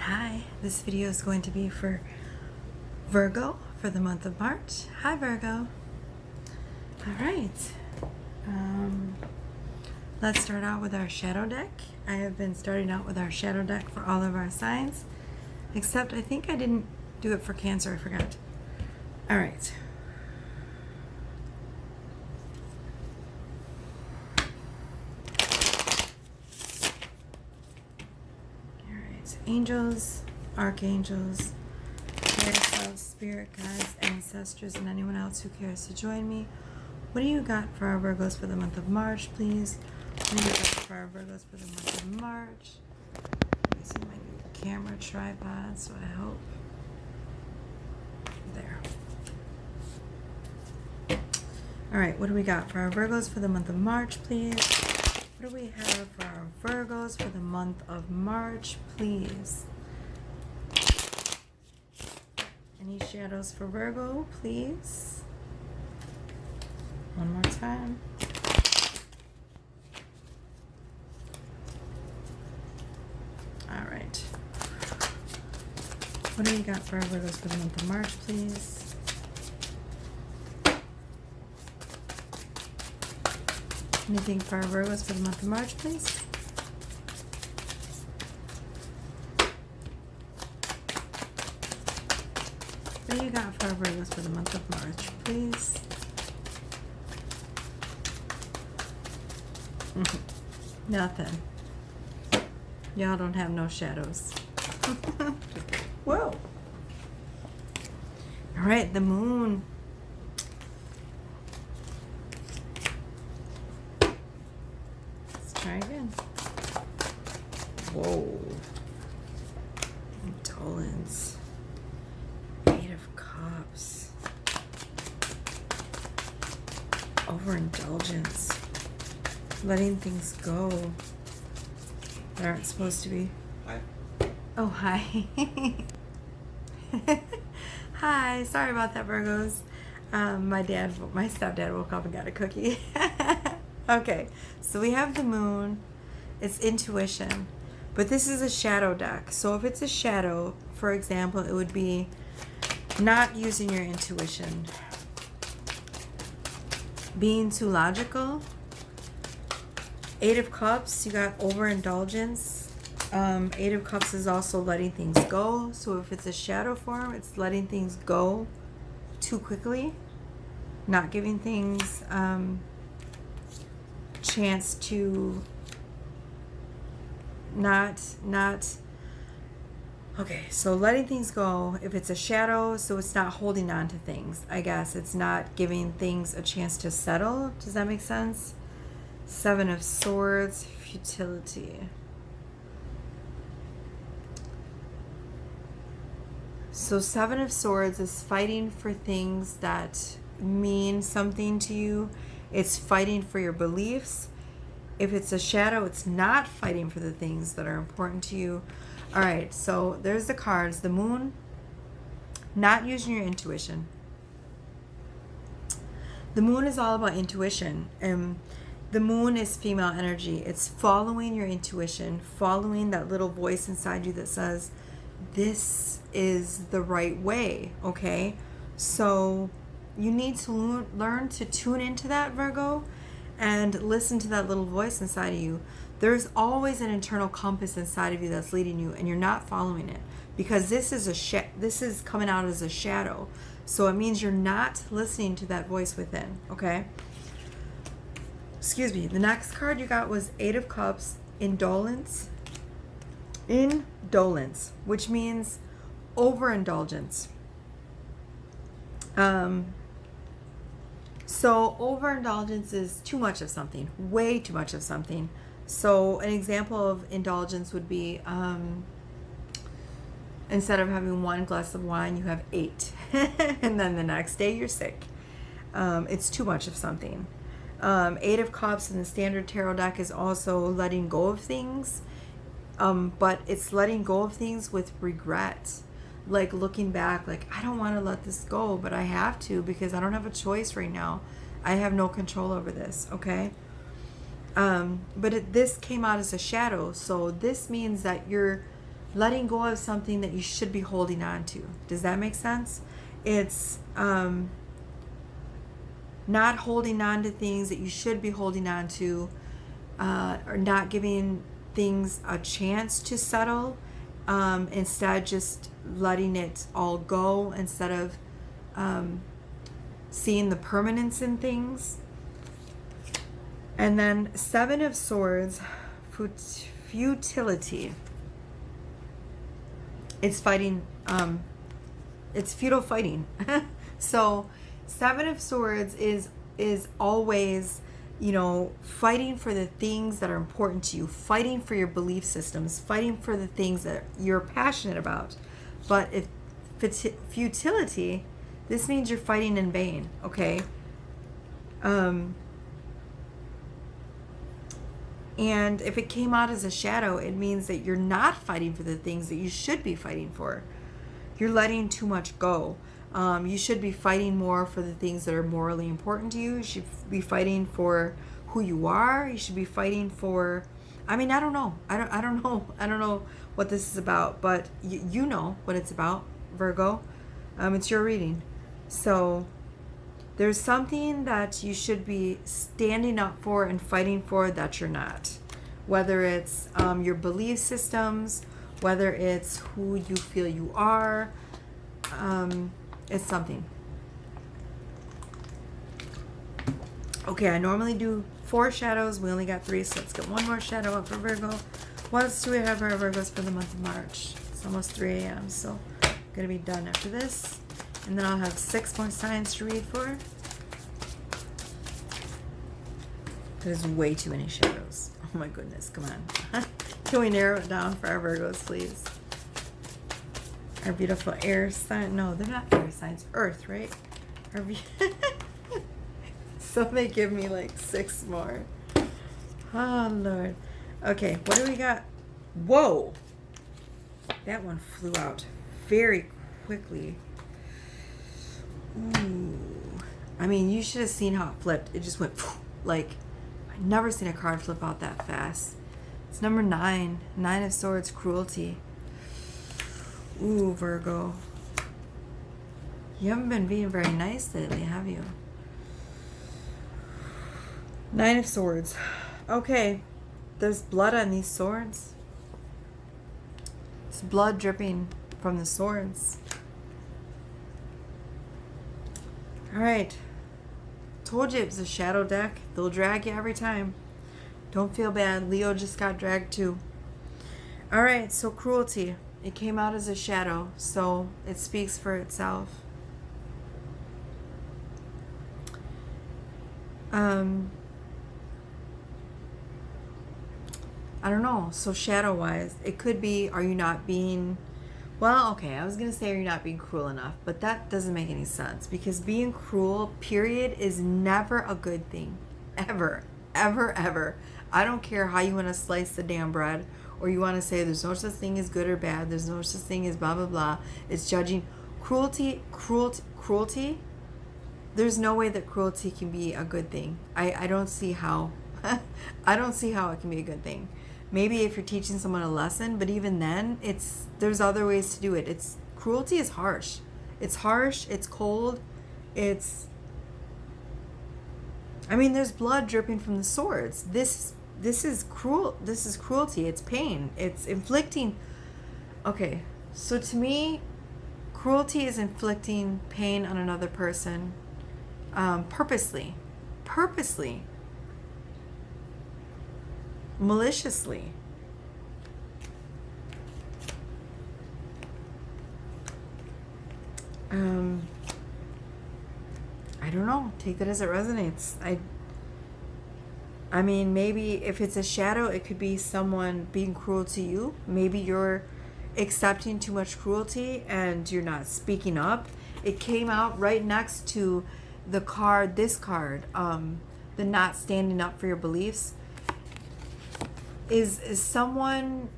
Hi, this video is going to be for Virgo for the month of March. Hi, Virgo. All right. Let's start out with our shadow deck. I have been starting out with our shadow deck for all of our signs, except I think I didn't do it for Cancer. I forgot. All right. Angels, archangels, higher self, spirit guides, ancestors, and anyone else who cares to join me. What do you got for our Virgos for the month of March, please? What do you got for our Virgos for the month of March? Let me see my new camera tripod, so I hope. There. All right, what do we got for our Virgos for the month of March, please? What do we have for our Virgos for the month of March, please? Any shadows for Virgo, please? One more time. All right. What do we got for our Virgos for the month of March, please? Anything for our Virgos for the month of March, please? What do you got for our Virgos for the month of March, please? Nothing. Y'all don't have no shadows. Whoa. All right, the moon. Try again. Whoa. Indolence. Eight of Cups. Overindulgence. Letting things go that aren't supposed to be. Hi. Oh, hi. Hi. Sorry about that, Virgos. My stepdad woke up and got a cookie. Okay, so we have the moon. It's intuition, but this is a shadow deck. So if it's a shadow, for example, it would be not using your intuition, being too logical. Eight of Cups, you got overindulgence. Eight of Cups is also letting things go. So if it's a shadow form, it's letting things go too quickly, not giving things chance to not okay, so letting things go. If it's a shadow, so it's not holding on to things, I guess. It's not giving things a chance to settle. Does that make sense? Seven of Swords, futility. So Seven of Swords is fighting for things that mean something to you. It's fighting for your beliefs. If it's a shadow, it's not fighting for the things that are important to you. All right, so there's the cards. The moon, not using your intuition. The moon is all about intuition. The moon is female energy. It's following your intuition, following that little voice inside you that says, this is the right way, okay? So you need to learn to tune into that, Virgo, and listen to that little voice inside of you. There's always an internal compass inside of you that's leading you, and you're not following it because this is this is coming out as a shadow. So it means you're not listening to that voice within, okay? Excuse me. The next card you got was Eight of Cups, indolence. Indolence, which means overindulgence. So overindulgence is too much of something, way too much of something. So an example of indulgence would be instead of having one glass of wine, you have 8. And then the next day you're sick. It's too much of something. Eight of Cups in the standard tarot deck is also letting go of things. But it's letting go of things with regret. Like looking back, like, I don't want to let this go, but I have to because I don't have a choice right now. I have no control over this, okay? But this came out as a shadow, so this means that you're letting go of something that you should be holding on to. Does that make sense? It's not holding on to things that you should be holding on to, or not giving things a chance to settle. Instead, just letting it all go instead of seeing the permanence in things. And then 7 of Swords, futility. It's fighting, it's futile fighting. So 7 of Swords is always, you know, fighting for the things that are important to you, fighting for your belief systems, fighting for the things that you're passionate about. But if futility, this means you're fighting in vain, okay? And if it came out as a shadow, it means that you're not fighting for the things that you should be fighting for. You're letting too much go. You should be fighting more for the things that are morally important to you. You should be fighting for who you are. You should be fighting for, I mean, I don't know. I don't know what this is about, but you know what it's about, Virgo. It's your reading. So there's something that you should be standing up for and fighting for that you're not. Whether it's your belief systems, whether it's who you feel you are, it's something. Okay, I normally do 4 shadows. We only got 3, so let's get one more shadow up for Virgo. What else do we have for our Virgos for the month of March? It's almost 3 a.m., so I'm going to be done after this. And then I'll have 6 more signs to read for. There's way too many shadows. Oh my goodness, come on. Can we narrow it down for our Virgos, please? Our beautiful air sign. No, they're not air signs. Earth, right? So they give me like 6 more. Oh, Lord. Okay, what do we got? Whoa! That one flew out very quickly. Ooh. I mean, you should have seen how it flipped. It just went like, I've never seen a card flip out that fast. It's number 9. 9 of Swords, cruelty. Ooh, Virgo. You haven't been being very nice lately, have you? 9 of Swords. Okay. There's blood on these swords. It's blood dripping from the swords. Alright. Told you it was a shadow deck. They'll drag you every time. Don't feel bad. Leo just got dragged too. Alright, so cruelty. It came out as a shadow, so it speaks for itself. I don't know. So shadow-wise, it could be, are you not being... Well, okay, I was going to say, are you not being cruel enough? But that doesn't make any sense. Because being cruel, period, is never a good thing. Ever. Ever, ever. I don't care how you want to slice the damn bread. Or you want to say there's no such thing as good or bad. There's no such thing as blah, blah, blah. It's judging. Cruelty. There's no way that cruelty can be a good thing. I don't see how. I don't see how it can be a good thing. Maybe if you're teaching someone a lesson, but even then, there's other ways to do it. Cruelty is harsh. It's harsh. It's cold. I mean, there's blood dripping from the swords. This is cruel. This is cruelty. It's pain. It's inflicting. Okay, so to me, cruelty is inflicting pain on another person, purposely, maliciously. I don't know. Take that as it resonates. I mean, maybe if it's a shadow, it could be someone being cruel to you. Maybe you're accepting too much cruelty and you're not speaking up. It came out right next to the card, this card, the not standing up for your beliefs. Is someone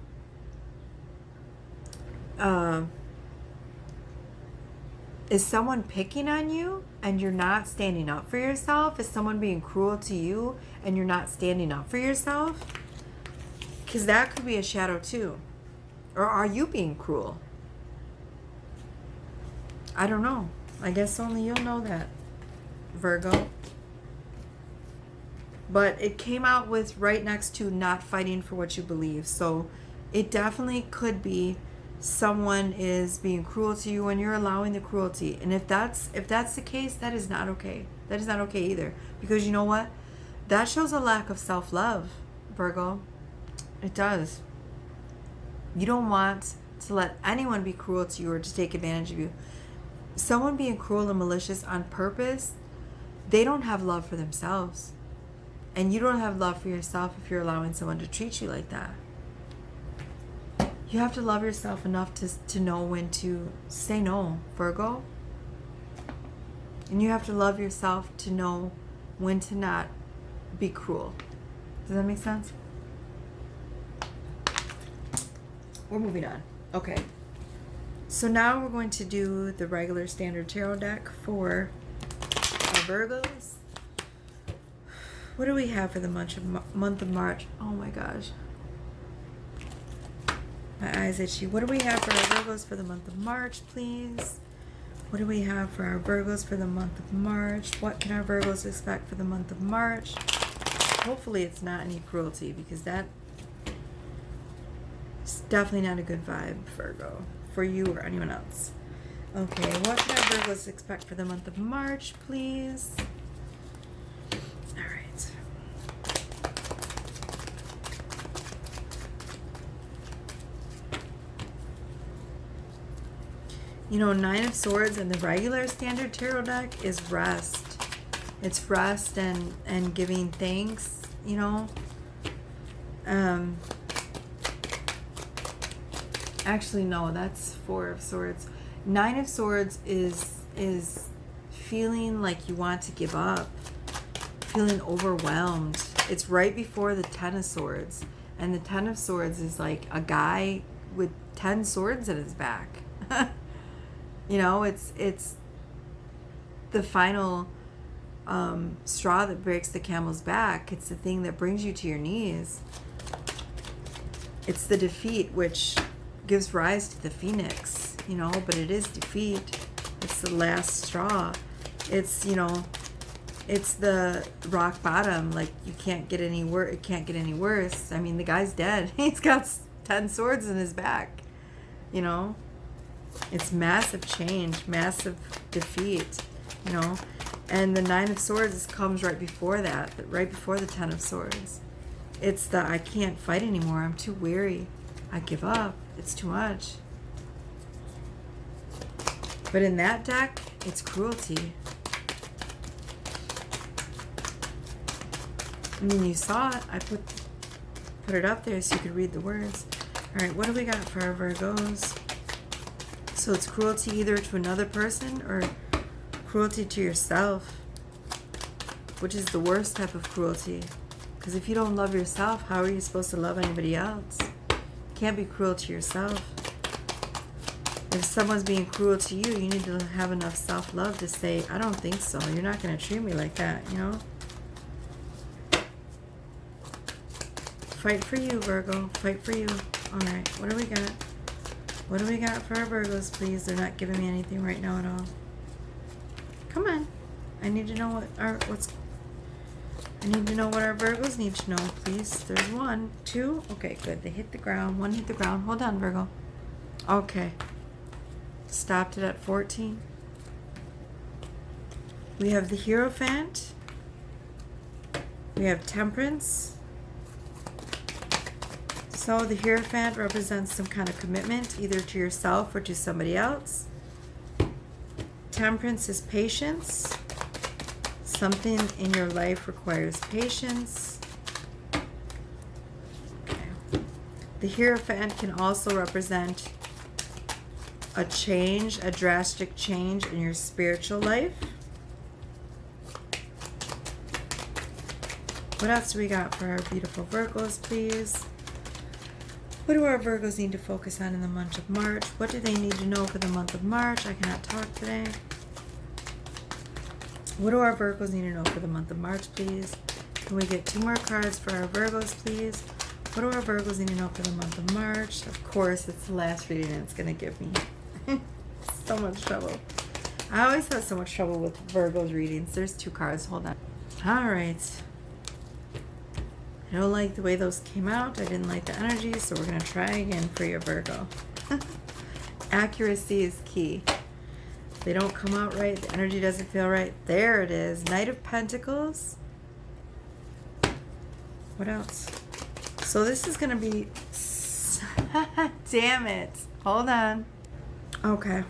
picking on you and you're not standing up for yourself? Is someone being cruel to you and you're not standing up for yourself? Because that could be a shadow too. Or are you being cruel? I don't know. I guess only you'll know that, Virgo. But it came out with right next to not fighting for what you believe. So it definitely could be someone is being cruel to you and you're allowing the cruelty. And if that's the case, that is not okay. That is not okay either. Because you know what? That shows a lack of self-love, Virgo. It does. You don't want to let anyone be cruel to you or to take advantage of you. Someone being cruel and malicious on purpose, they don't have love for themselves. And you don't have love for yourself if you're allowing someone to treat you like that. You have to love yourself enough to know when to say no, Virgo. And you have to love yourself to know when to not be cruel. Does that make sense? We're moving on. Okay. So now we're going to do the regular standard tarot deck for our Virgos. What do we have for the month of March? Oh my gosh. My eyes itchy. What do we have for our Virgos for the month of March, please? What do we have for our Virgos for the month of March? What can our Virgos expect for the month of March? Hopefully it's not any cruelty, because that is definitely not a good vibe, Virgo, for you or anyone else. Okay, what can our Virgos expect for the month of March, please? All right. You know, Nine of Swords in the regular standard tarot deck is rest. It's rest and giving thanks, you know. Actually, no, that's Four of Swords. Nine of Swords is feeling like you want to give up, feeling overwhelmed. It's right before the Ten of Swords. And the Ten of Swords is like a guy with 10 swords in his back. You know, it's the final straw that breaks the camel's back. It's the thing that brings you to your knees. It's the defeat which gives rise to the phoenix, you know, but it is defeat. It's the last straw. It's, you know, it's the rock bottom. Like, you can't get any worse. It can't get any worse. I mean, the guy's dead. He's got 10 swords in his back, you know. It's massive change, massive defeat, you know. And the Nine of Swords comes right before that, right before the Ten of Swords. It's the, I can't fight anymore. I'm too weary. I give up. It's too much. But in that deck, it's cruelty. I mean, you saw it. I put it up there so you could read the words. All right, what do we got for our Virgos? So it's cruelty either to another person or cruelty to yourself, which is the worst type of cruelty. Because if you don't love yourself, how are you supposed to love anybody else? You can't be cruel to yourself. If someone's being cruel to you, you need to have enough self-love to say, I don't think so. You're not going to treat me like that, you know? Fight for you, Virgo. Fight for you. All right, what do we got? What do we got for our Virgos, please? They're not giving me anything right now at all. Come on. I need to know what our Virgos need to know, please. There's 1, 2. Okay, good. They hit the ground. 1 hit the ground. Hold on, Virgo. Okay. Stopped it at 14. We have the Hierophant. We have Temperance. So the Hierophant represents some kind of commitment, either to yourself or to somebody else. Temperance is patience. Something in your life requires patience. Okay. The Hierophant can also represent a change, a drastic change in your spiritual life. What else do we got for our beautiful Virgos, please? What do our Virgos need to focus on in the month of March? What do they need to know for the month of March? I cannot talk today. What do our Virgos need to know for the month of March, please? Can we get 2 more cards for our Virgos, please? What do our Virgos need to know for the month of March? Of course, it's the last reading and it's going to give me so much trouble. I always have so much trouble with Virgo's readings. There's 2 cards. Hold on. All right. I don't like the way those came out. I didn't like the energy, so we're going to try again for your Virgo. Accuracy is key. If they don't come out right, the energy doesn't feel right. There it is. Knight of Pentacles. What else? So this is going to be... Damn it. Hold on. Okay.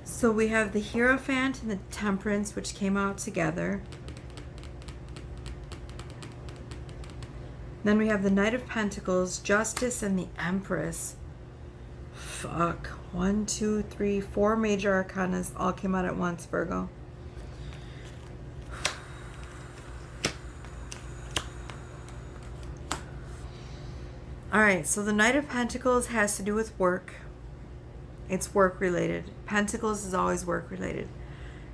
So we have the Hierophant and the Temperance, which came out together. Then we have the Knight of Pentacles, Justice, and the Empress. Fuck. 1, 2, 3, 4 major arcanas all came out at once, Virgo. Alright, so the Knight of Pentacles has to do with work. It's work related. Pentacles is always work related.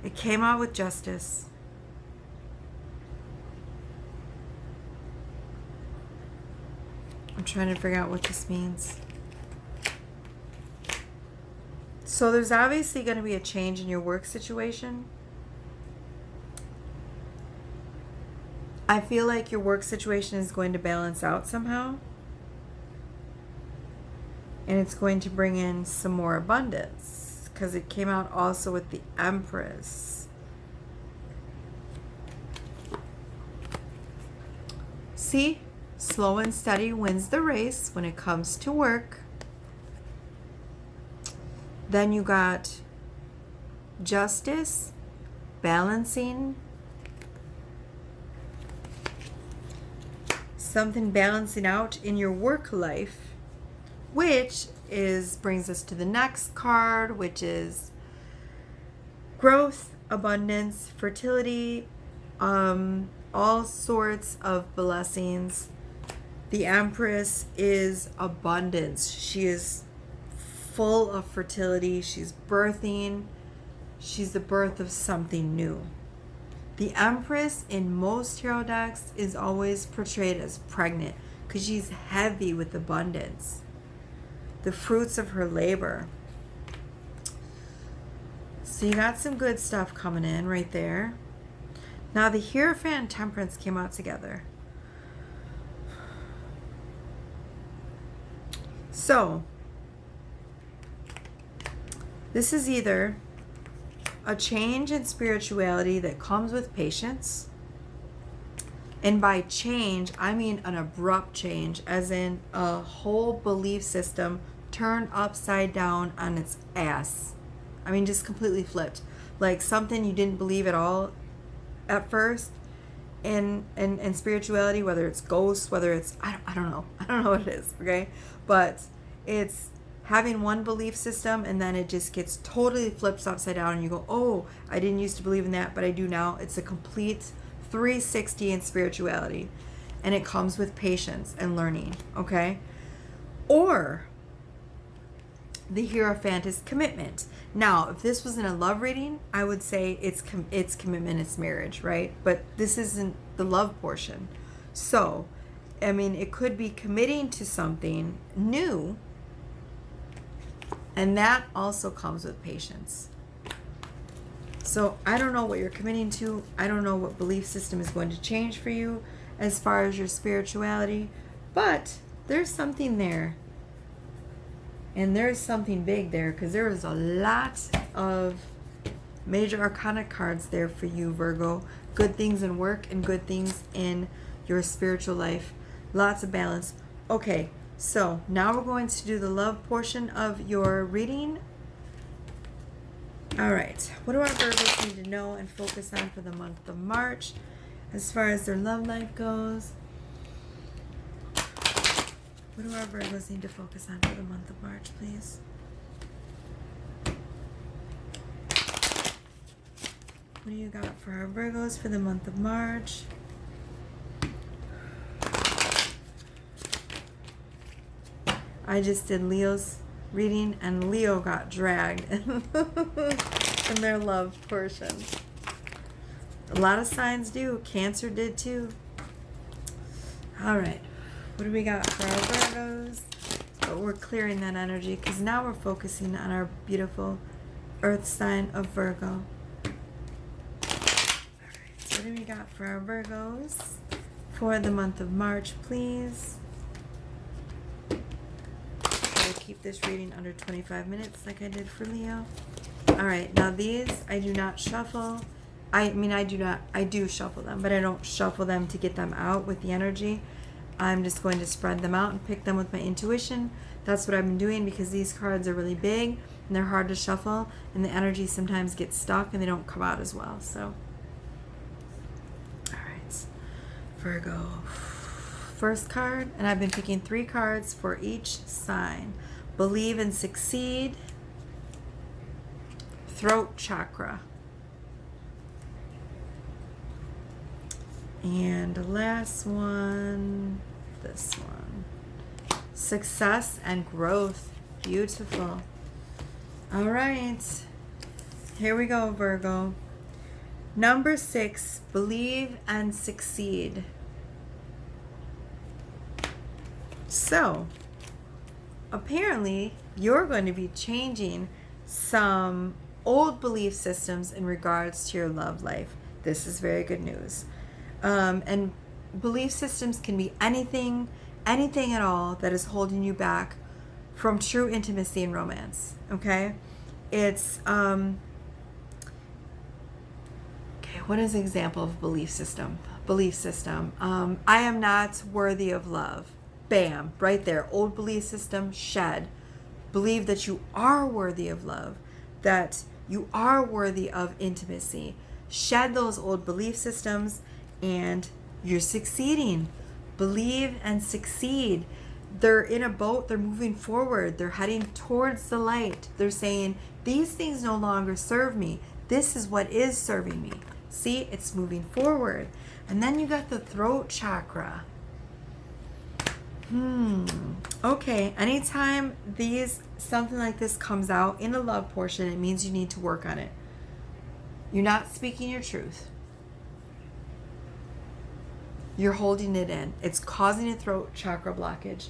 It came out with Justice. I'm trying to figure out what this means. So there's obviously going to be a change in your work situation. I feel like your work situation is going to balance out somehow. And it's going to bring in some more abundance. Because it came out also with the Empress. See? Slow and steady wins the race when it comes to work. Then you got Justice, balancing. Something balancing out in your work life. Which brings us to the next card, which is growth, abundance, fertility, all sorts of blessings. The Empress is abundance. She is full of fertility. She's birthing. She's the birth of something new. The Empress in most tarot decks is always portrayed as pregnant because she's heavy with abundance. The fruits of her labor. So you got some good stuff coming in right there. Now the Hierophant and Temperance came out together. So this is either a change in spirituality that comes with patience. And by change, I mean an abrupt change, as in a whole belief system turned upside down on its ass. I mean, just completely flipped. Like something you didn't believe at all at first in spirituality, whether it's ghosts, whether it's, I don't know. I don't know what it is, okay? But it's having one belief system and then it just gets totally flipped upside down and you go, oh, I didn't used to believe in that, but I do now. It's a complete 360 in spirituality, and it comes with patience and learning, okay? Or the Hierophant is commitment. Now, if this was in a love reading, I would say it's commitment, it's marriage, right? But this isn't the love portion. So, I mean, it could be committing to something new, and that also comes with patience. So I don't know what you're committing to. I don't know what belief system is going to change for you as far as your spirituality. But there's something there. And there's something big there, because there is a lot of major arcana cards there for you, Virgo. Good things in work and good things in your spiritual life. Lots of balance. Okay, so now we're going to do the love portion of your reading. All right, what do our Virgos need to know and focus on for the month of March as far as their love life goes? What do our Virgos need to focus on for the month of March, please? What do you got for our Virgos for the month of March? I just did Leo's reading and Leo got dragged in their love portion. A lot of signs do. Cancer did too. All right. What do we got for our Virgos? But we're clearing that energy because now we're focusing on our beautiful earth sign of Virgo. All right. So what do we got for our Virgos for the month of March, please? I'll keep this reading under 25 minutes like I did for Leo. All right. Now these I do not shuffle. I do shuffle them, but I don't shuffle them to get them out with the energy. I'm just going to spread them out and pick them with my intuition. That's what I've been doing because these cards are really big and they're hard to shuffle and the energy sometimes gets stuck and they don't come out as well. So, all right, Virgo. First card, and I've been picking 3 cards for each sign. Believe and succeed. Throat chakra. And the last one, this one. Success and growth. Beautiful. All right. Here we go, Virgo. Number 6, believe and succeed. So, apparently, you're going to be changing some old belief systems in regards to your love life. This is very good news. And belief systems can be anything at all that is holding you back from true intimacy and romance. Okay? It's, okay, what is an example of a belief system? I am not worthy of love. Bam, right there. Old belief system, shed. Believe that you are worthy of love, that you are worthy of intimacy. Shed those old belief systems and you're succeeding. Believe and succeed. They're in a boat, they're moving forward, they're heading towards the light. They're saying, these things no longer serve me. This is what is serving me. See, it's moving forward. And then you got the throat chakra. Okay, anytime something like this comes out in the love portion, it means you need to work on it. You're not speaking your truth. You're holding it in. It's causing a throat chakra blockage.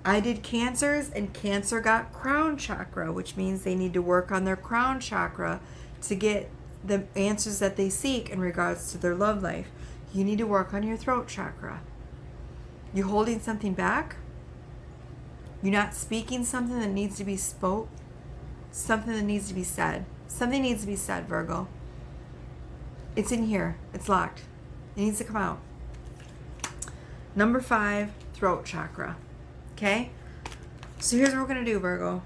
I did Cancers, and Cancer got crown chakra, which means they need to work on their crown chakra to get the answers that they seek in regards to their love life. You need to work on your throat chakra. You're holding something back. You're not speaking something that needs to be spoke. Something that needs to be said. Something needs to be said, Virgo. It's in here. It's locked. It needs to come out. Number 5, throat chakra. Okay? So here's what we're going to do, Virgo.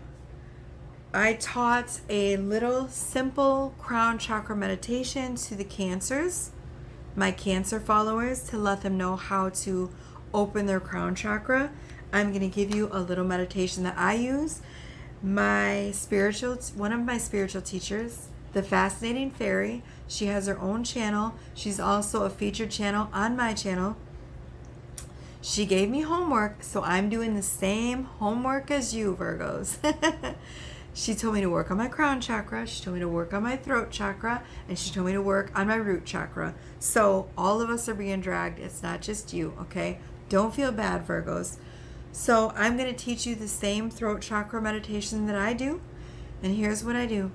I taught a little simple crown chakra meditation to the Cancers, my Cancer followers, to let them know how to open their crown chakra. I'm going to give you a little meditation that I use. One of my spiritual teachers, the Fascinating Fairy, she has her own channel. She's also a featured channel on my channel. She gave me homework, so I'm doing the same homework as you, Virgos. She told me to work on my crown chakra, she told me to work on my throat chakra, and she told me to work on my root chakra. So all of us are being dragged. It's not just you, okay? Don't feel bad, Virgos. So I'm going to teach you the same throat chakra meditation that I do. And here's what I do.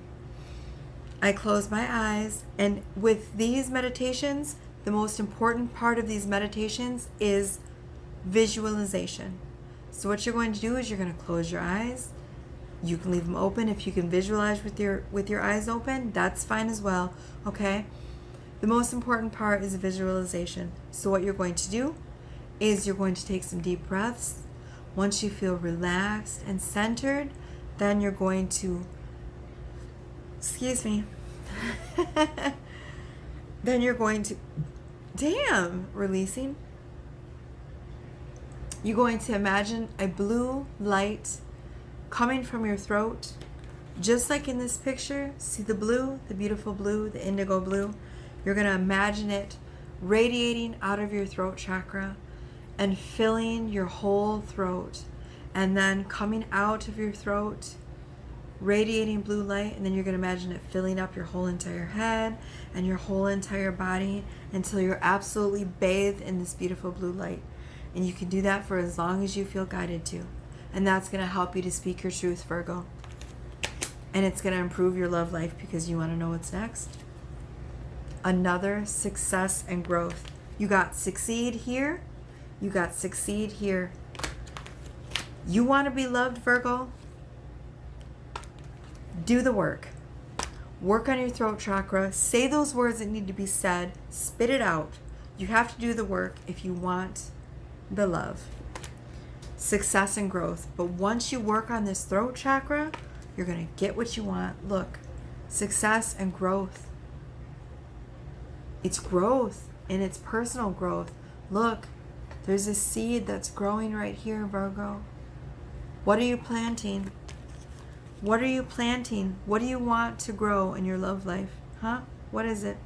I close my eyes, and with these meditations, the most important part of these meditations is visualization. So what you're going to do is you're going to close your eyes. You can leave them open. If you can visualize with your eyes open, that's fine as well, okay? The most important part is visualization. So what you're going to do is you're going to take some deep breaths. Once you feel relaxed and centered, then you're going to, then you're going to, releasing. You're going to imagine a blue light coming from your throat, just like in this picture. See the blue, the beautiful blue, the indigo blue? You're going to imagine it radiating out of your throat chakra and filling your whole throat, and then coming out of your throat, radiating blue light, and then you're going to imagine it filling up your whole entire head and your whole entire body until you're absolutely bathed in this beautiful blue light. And you can do that for as long as you feel guided to. And that's going to help you to speak your truth, Virgo. And it's going to improve your love life because you want to know what's next. Another success and growth. You got succeed here. You got succeed here. You want to be loved, Virgo? Do the work. Work on your throat chakra. Say those words that need to be said. Spit it out. You have to do the work if you want the love. Success and growth. But once you work on this throat chakra, you're going to get what you want. Look, success and growth. It's growth, and it's personal growth. Look, there's a seed that's growing right here, Virgo. What are you planting? What are you planting? What do you want to grow in your love life? Huh? What is it?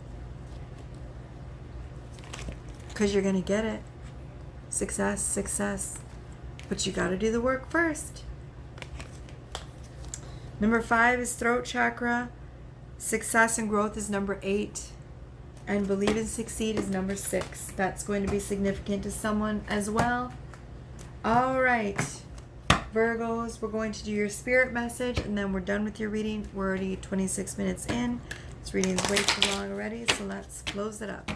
Because you're going to get it. Success, success. But you got to do the work first. Number 5 is throat chakra. Success and growth is number 8. And believe and succeed is number 6. That's going to be significant to someone as well. All right, Virgos, we're going to do your spirit message, and then we're done with your reading. We're already 26 minutes in. This reading is way too long already, so let's close it up.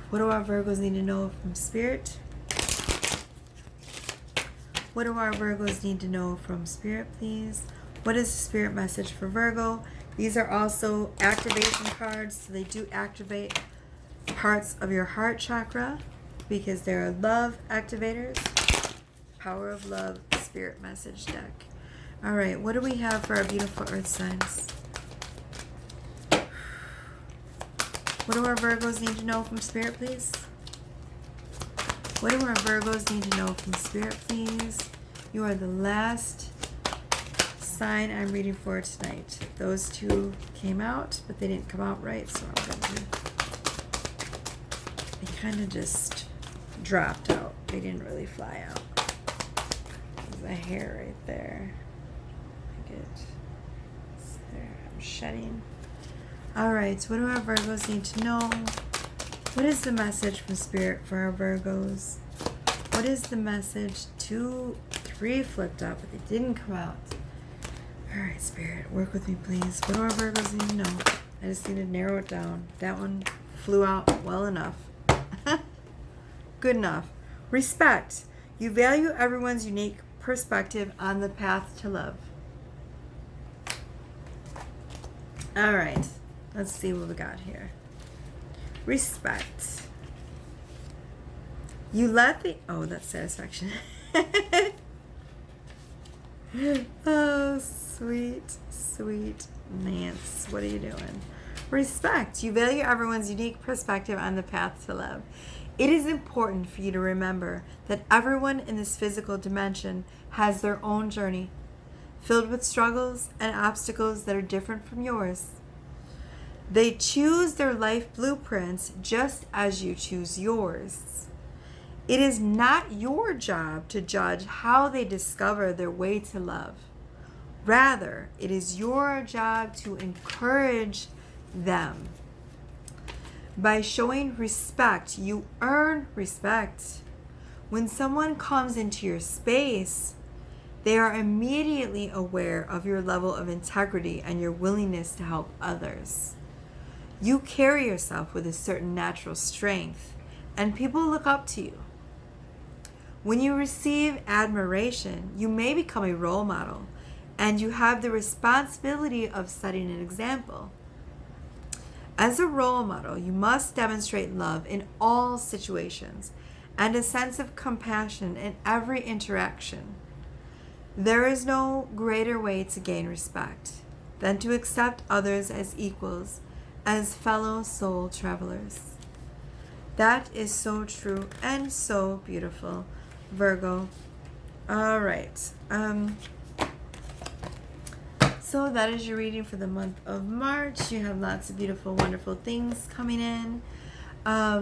What do our Virgos need to know from Spirit? What do our Virgos need to know from Spirit, please? What is the Spirit message for Virgo? These are also activation cards, so they do activate parts of your heart chakra because they're love activators. Power of Love Spirit Message deck. All right, what do we have for our beautiful earth signs? What do our Virgos need to know from Spirit, please? What do our Virgos need to know from Spirit, please? You are the last sign I'm reading for tonight. Those two came out, but they didn't come out right, so I'm going to... They kind of just dropped out. They didn't really fly out. There's a hair right there. I get it's there. I'm shedding. Alright, so what do our Virgos need to know? What is the message from Spirit for our Virgos? What is the message? 2, 3 flipped up, but they didn't come out. Alright, Spirit, work with me, please. What do our Virgos need to know? I just need to narrow it down. That one flew out well enough. Good enough. Respect. You value everyone's unique perspective on the path to love. Alright, let's see what we got here. Respect. You let the... Oh, that's satisfaction. Oh, sweet, sweet Nance. What are you doing? Respect. You value everyone's unique perspective on the path to love. It is important for you to remember that everyone in this physical dimension has their own journey, filled with struggles and obstacles that are different from yours. They choose their life blueprints just as you choose yours. It is not your job to judge how they discover their way to love. Rather, it is your job to encourage them. By showing respect, you earn respect. When someone comes into your space, they are immediately aware of your level of integrity and your willingness to help others. You carry yourself with a certain natural strength, and people look up to you. When you receive admiration, you may become a role model, and you have the responsibility of setting an example. As a role model, you must demonstrate love in all situations and a sense of compassion in every interaction. There is no greater way to gain respect than to accept others as equals, as fellow soul travelers. That is so true and so beautiful, Virgo. All right. So that is your reading for the month of March. You have lots of beautiful, wonderful things coming in.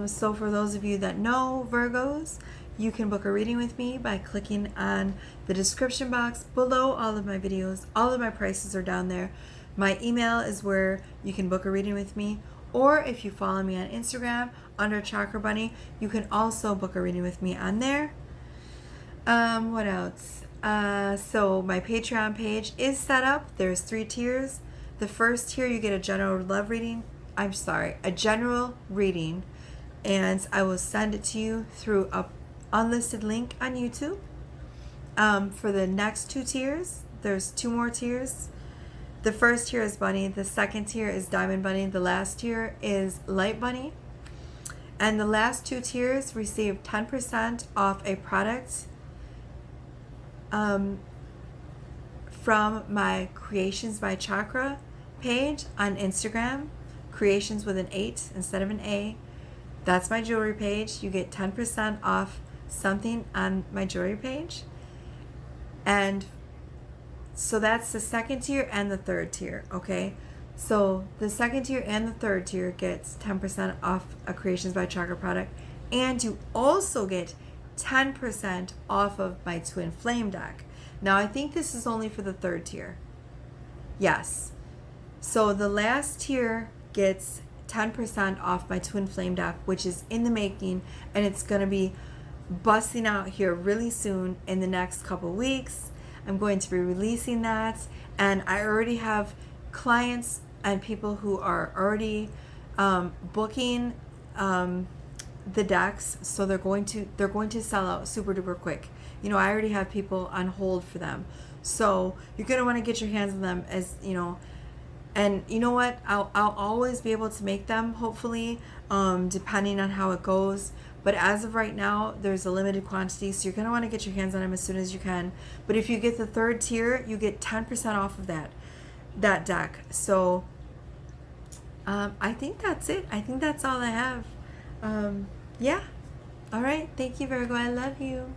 So for those of you that know Virgos, you can book a reading with me by clicking on the description box below all of my videos. All of my prices are down there. My email is where you can book a reading with me, Or if you follow me on Instagram under Chakra Bunny, you can also book a reading with me on there. What else? So my Patreon page is set up. There's 3 tiers. The first tier, you get a general a general reading, and I will send it to you through a unlisted link on YouTube. For the next 2 tiers, there's 2 more tiers. The first tier is Bunny. The second tier is Diamond Bunny. The last tier is Light Bunny. And the last 2 tiers receive 10% off a product from my Creations by Chakra page on Instagram. Creations with an 8 instead of an A. That's my jewelry page. You get 10% off something on my jewelry page. And so that's the second tier and the third tier, okay? So the second tier and the third tier gets 10% off a Creations by Chakra product. And you also get 10% off of my Twin Flame deck. Now, I think this is only for the third tier. Yes. So the last tier gets 10% off my Twin Flame deck, which is in the making, and it's going to be busting out here really soon in the next couple weeks. I'm going to be releasing that, and I already have clients and people who are already booking the decks, so they're going to sell out super duper quick. You know, I already have people on hold for them, so you're gonna want to get your hands on them, as you know. And you know what? I'll always be able to make them, hopefully, depending on how it goes. But as of right now, there's a limited quantity, so you're going to want to get your hands on them as soon as you can. But if you get the third tier, you get 10% off of that deck. So I think that's it. I think that's all I have. Yeah. All right. Thank you, Virgo. I love you.